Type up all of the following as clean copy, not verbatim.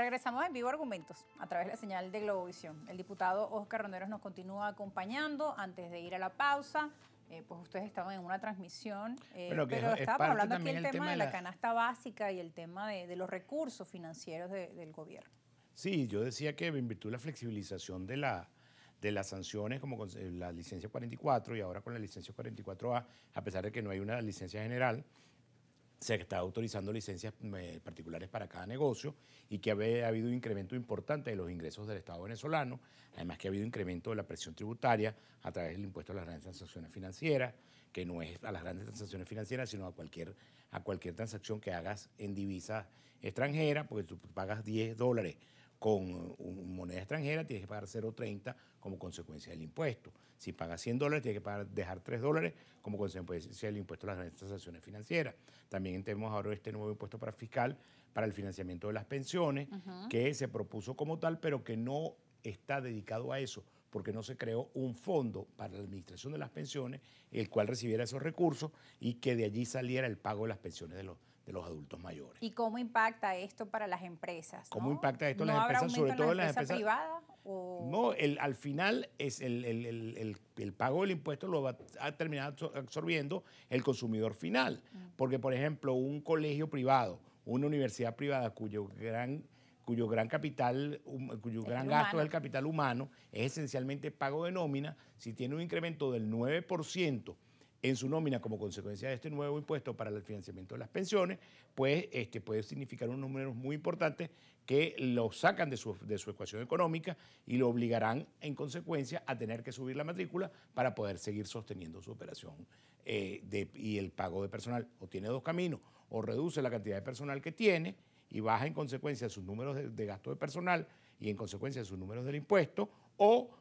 Regresamos en Vivo Argumentos a través de la señal de Globovisión. El diputado Óscar Ronderos nos continúa acompañando. Antes de ir a la pausa, pues ustedes estaban en una transmisión, pero estábamos hablando aquí del tema de la canasta básica y el tema de los recursos financieros del gobierno. Sí, yo decía que en virtud de la flexibilización de las sanciones, como con la licencia 44 y ahora con la licencia 44A, a pesar de que no hay una licencia general, se está autorizando licencias particulares para cada negocio y que ha habido un incremento importante de los ingresos del Estado venezolano, además que ha habido incremento de la presión tributaria a través del impuesto a las grandes transacciones financieras, que no es a las grandes transacciones financieras, sino a cualquier transacción que hagas en divisa extranjera, porque tú pagas $10 con moneda extranjera, tienes que pagar 0.30 como consecuencia del impuesto. Si pagas $100, tienes que dejar $3 como consecuencia del impuesto a las grandes transacciones financieras. También tenemos ahora este nuevo impuesto fiscal para el financiamiento de las pensiones, que se propuso como tal, pero que no está dedicado a eso, porque no se creó un fondo para la administración de las pensiones, el cual recibiera esos recursos y que de allí saliera el pago de las pensiones de los adultos mayores. ¿Y cómo impacta esto para las empresas? ¿Cómo impacta esto en las empresas, sobre todo en las empresas privadas? ¿O? No, al final es el pago del impuesto lo va a terminar absorbiendo el consumidor final. Porque, por ejemplo, un colegio privado, una universidad privada cuyo gran gasto es el capital humano, es esencialmente pago de nómina. Si tiene un incremento del 9% en su nómina como consecuencia de este nuevo impuesto para el financiamiento de las pensiones, pues puede significar unos números muy importantes que lo sacan de su ecuación económica y lo obligarán en consecuencia a tener que subir la matrícula para poder seguir sosteniendo su operación y el pago de personal. O tiene dos caminos: o reduce la cantidad de personal que tiene y baja en consecuencia sus números de gasto de personal y en consecuencia sus números del impuesto, o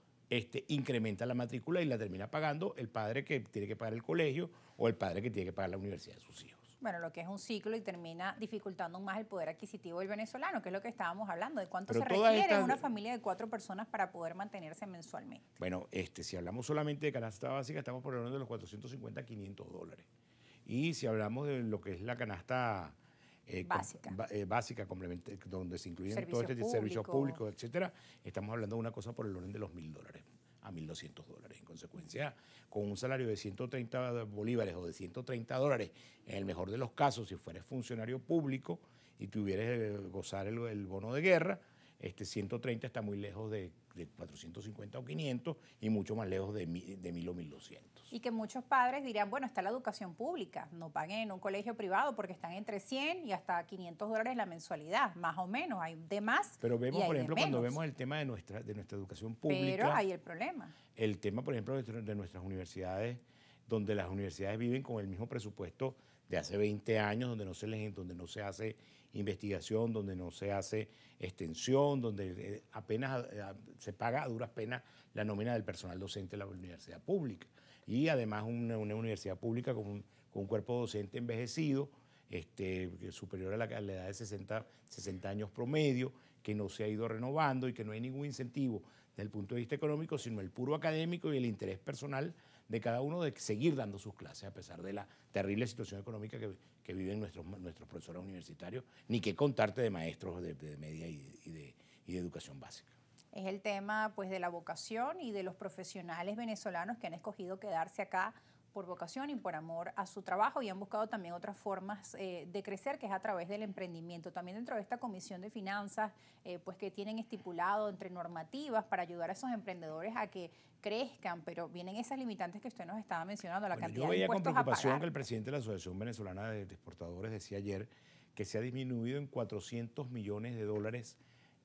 incrementa la matrícula y la termina pagando el padre que tiene que pagar el colegio o el padre que tiene que pagar la universidad de sus hijos. Bueno, lo que es un ciclo y termina dificultando más el poder adquisitivo del venezolano, que es lo que estábamos hablando, de cuánto se requiere en una familia de 4 personas para poder mantenerse mensualmente. Bueno, si hablamos solamente de canasta básica, estamos por el orden de los $450 a $500. Y si hablamos de lo que es la canasta básica, donde se incluyen todo este servicio público, etcétera, estamos hablando de una cosa por el orden de los $1.000 a $1.200. En consecuencia, con un salario de 130 bolívares o de $130, en el mejor de los casos, si fueres funcionario público y tuvieras gozar el bono de guerra, 130 está muy lejos de 450 o 500 y mucho más lejos de 1.000 o 1.200. Y que muchos padres dirán, bueno, está la educación pública, no paguen en un colegio privado porque están entre 100 y hasta $500 la mensualidad, más o menos, hay de más. Pero vemos, por ejemplo, cuando vemos el tema de nuestra educación pública. Pero hay el problema. El tema, por ejemplo, de nuestras universidades, donde las universidades viven con el mismo presupuesto de hace 20 años, donde no se hace investigación, donde no se hace extensión, donde apenas se paga a duras penas la nómina del personal docente de la universidad pública. Y además una universidad pública con un cuerpo docente envejecido, superior a la edad de 60 años promedio, que no se ha ido renovando y que no hay ningún incentivo desde el punto de vista económico, sino el puro académico y el interés personal de cada uno de seguir dando sus clases a pesar de la terrible situación económica que viven nuestros profesores universitarios, ni qué contarte de maestros de media y de educación básica. Es el tema pues de la vocación y de los profesionales venezolanos que han escogido quedarse acá por vocación y por amor a su trabajo y han buscado también otras formas de crecer, que es a través del emprendimiento. También dentro de esta Comisión de Finanzas, pues que tienen estipulado entre normativas para ayudar a esos emprendedores a que crezcan, pero vienen esas limitantes que usted nos estaba mencionando, la cantidad de impuestos a pagar. Yo veía con preocupación que el presidente de la Asociación Venezolana de Exportadores decía ayer que se ha disminuido en $400 millones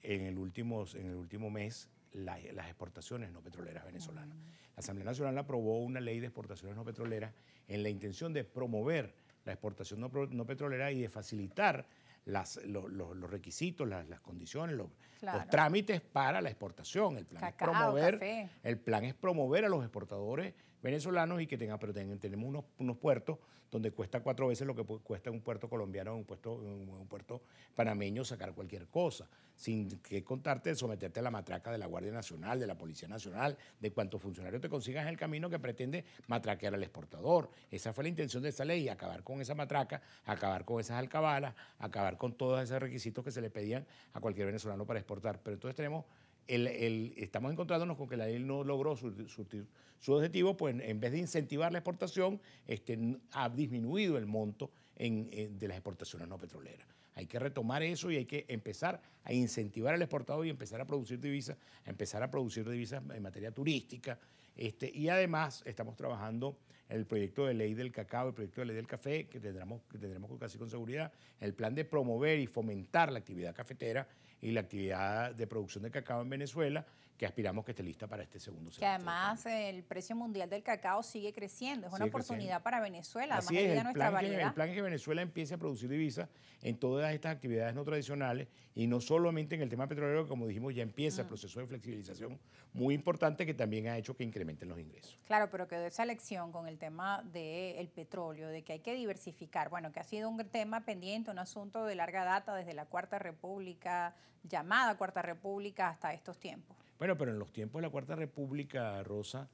en el último mes las exportaciones no petroleras venezolanas. La Asamblea Nacional aprobó una ley de exportaciones no petroleras en la intención de promover la exportación no petrolera y de facilitar los requisitos, las condiciones, los trámites para la exportación. El plan es promover a los exportadores venezolanos y que tenemos unos puertos donde cuesta 4 veces lo que cuesta un puerto colombiano o un puerto panameño sacar cualquier cosa, sin que contarte de someterte a la matraca de la Guardia Nacional, de la Policía Nacional, de cuántos funcionarios te consigas en el camino que pretende matraquear al exportador. Esa fue la intención de esta ley, acabar con esa matraca, acabar con esas alcabalas, acabar contar con todos esos requisitos que se le pedían a cualquier venezolano para exportar. Pero entonces estamos encontrándonos con que la ley no logró su objetivo, pues en vez de incentivar la exportación, ha disminuido el monto de las exportaciones no petroleras. Hay que retomar eso y hay que empezar a incentivar al exportador y empezar a producir divisas, en materia turística. Y además estamos trabajando en el proyecto de ley del cacao, el proyecto de ley del café, que tendremos casi con seguridad, el plan de promover y fomentar la actividad cafetera y la actividad de producción de cacao en Venezuela, que aspiramos que esté lista para este segundo semestre. Que además el precio mundial del cacao sigue creciendo, es una oportunidad para Venezuela, además de nuestra variedad. El plan es que Venezuela empiece a producir divisas en todas estas actividades no tradicionales y no solamente en el tema petrolero, que como dijimos ya empieza el proceso de flexibilización muy importante que también ha hecho que incrementen los ingresos. Claro, pero quedó esa lección con el tema del petróleo, de que hay que diversificar, bueno, que ha sido un tema pendiente, un asunto de larga data desde la Cuarta República, llamada Cuarta República, hasta estos tiempos. Bueno, pero en los tiempos de la Cuarta República, Rosa,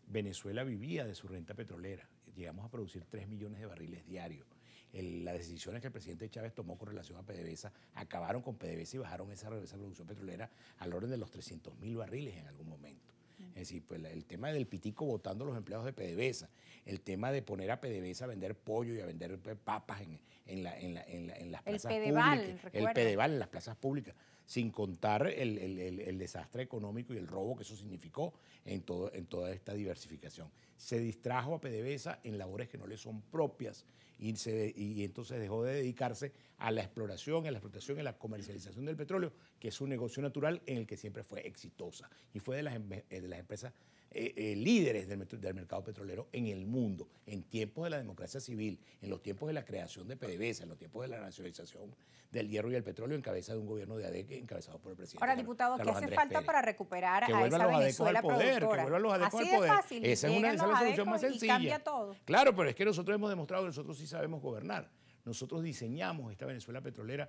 Venezuela vivía de su renta petrolera. Llegamos a producir 3 millones de barriles diarios. Las decisiones que el presidente Chávez tomó con relación a PDVSA acabaron con PDVSA y bajaron esa producción petrolera al orden de los 300.000 barriles en algún momento. Es decir, pues el tema del pitico votando a los empleados de PDVSA, el tema de poner a PDVSA a vender pollo y a vender papas en las plazas públicas, el Pedeval en las plazas públicas, sin contar el desastre económico y el robo que eso significó en toda esta diversificación. Se distrajo a PDVSA en labores que no le son propias y entonces dejó de dedicarse a la exploración, a la explotación, a la comercialización del petróleo, que es un negocio natural en el que siempre fue exitosa y fue de las empresas líderes del mercado petrolero en el mundo, en tiempos de la democracia civil, en los tiempos de la creación de PDVSA, en los tiempos de la nacionalización del hierro y el petróleo en cabeza de un gobierno de ADEC encabezado por el presidente. Ahora, diputado, ¿qué hace falta para recuperar que a esa Venezuela productora? Que vuelvan los ADECos al poder. Fácil, esa es la solución más sencilla. Y cambia todo. Claro, pero es que nosotros hemos demostrado que nosotros sí sabemos gobernar. Nosotros diseñamos esta Venezuela petrolera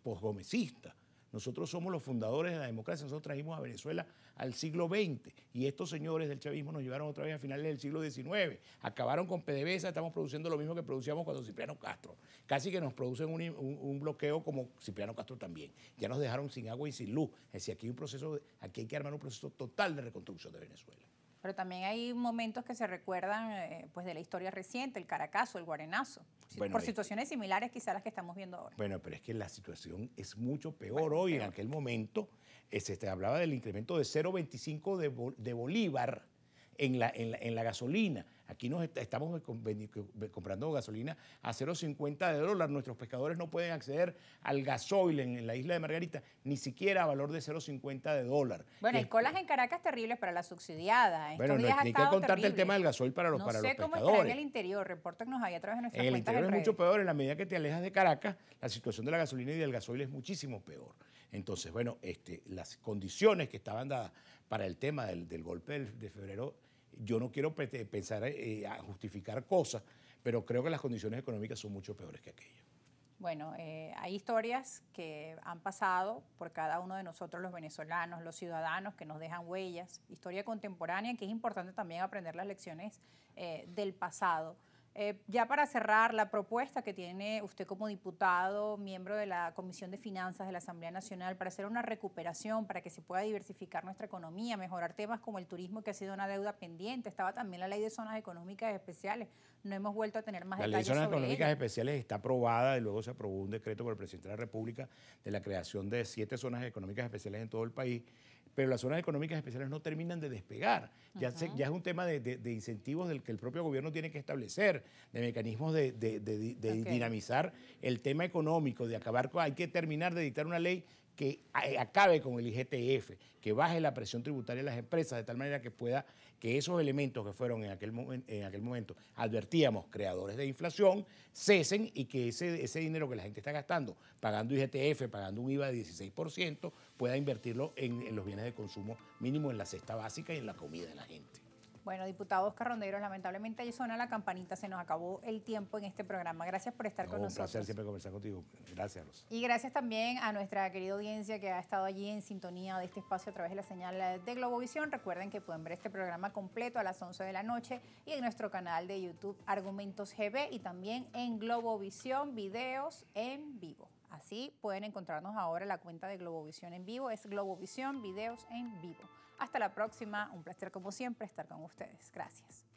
posgomecista. Nosotros somos los fundadores de la democracia, nosotros trajimos a Venezuela al siglo XX y estos señores del chavismo nos llevaron otra vez a finales del siglo XIX. Acabaron con PDVSA, estamos produciendo lo mismo que producíamos cuando Cipriano Castro. Casi que nos producen un bloqueo como Cipriano Castro también. Ya nos dejaron sin agua y sin luz. Es decir, aquí hay que armar un proceso total de reconstrucción de Venezuela. Pero también hay momentos que se recuerdan pues de la historia reciente, el Caracazo, el Guarenazo, por situaciones similares quizás a las que estamos viendo ahora. Bueno, pero es que la situación es mucho peor hoy. En aquel momento se hablaba del incremento de 0,25 de bolívar en la gasolina. Aquí estamos comprando gasolina a 0,50 de dólar. Nuestros pescadores no pueden acceder al gasoil en la isla de Margarita, ni siquiera a valor de 0,50 de dólar. Bueno, hay colas en Caracas terribles para la subsidiada. Bueno, hay que contarte terrible. El tema del gasoil para los pescadores. No sé cómo estará en el interior, repórtenos ahí a través de nuestras cuentas. En el interior es mucho peor. En la medida que te alejas de Caracas, la situación de la gasolina y del gasoil es muchísimo peor. Entonces, bueno, las condiciones que estaban dadas para el tema del golpe de febrero, yo no quiero pensar a justificar cosas, pero creo que las condiciones económicas son mucho peores que aquellas. Bueno, hay historias que han pasado por cada uno de nosotros los venezolanos, los ciudadanos, que nos dejan huellas, historia contemporánea, que es importante también aprender las lecciones del pasado. Ya para cerrar, la propuesta que tiene usted como diputado, miembro de la Comisión de Finanzas de la Asamblea Nacional, para hacer una recuperación, para que se pueda diversificar nuestra economía, mejorar temas como el turismo, que ha sido una deuda pendiente. Estaba también la ley de zonas económicas especiales. No hemos vuelto a tener más detalles sobre ella. La ley de zonas económicas ella. especiales está aprobada y luego se aprobó un decreto por el presidente de la República de la creación de 7 zonas económicas especiales en todo el país. Pero las zonas económicas especiales no terminan de despegar. Ya es un tema de incentivos del que el propio gobierno tiene que establecer, de mecanismos de dinamizar el tema económico, de acabar con... Hay que terminar de dictar una ley que acabe con el IGTF, que baje la presión tributaria de las empresas de tal manera que esos elementos que fueron en aquel momento, advertíamos, creadores de inflación, cesen y que ese dinero que la gente está gastando, pagando IGTF, pagando un IVA de 16%, pueda invertirlo en los bienes de consumo mínimo, en la cesta básica y en la comida de la gente. Bueno, diputado Oscar Ronderos, lamentablemente ahí suena la campanita, se nos acabó el tiempo en este programa. Gracias por estar con nosotros. Un placer siempre conversar contigo. Gracias, Rosa. Y gracias también a nuestra querida audiencia que ha estado allí en sintonía de este espacio a través de la señal de Globovisión. Recuerden que pueden ver este programa completo a las 11 de la noche y en nuestro canal de YouTube Argumentos GB y también en Globovisión Videos en Vivo. Así pueden encontrarnos ahora en la cuenta de Globovisión en Vivo, es Globovisión Videos en Vivo. Hasta la próxima, un placer como siempre estar con ustedes. Gracias.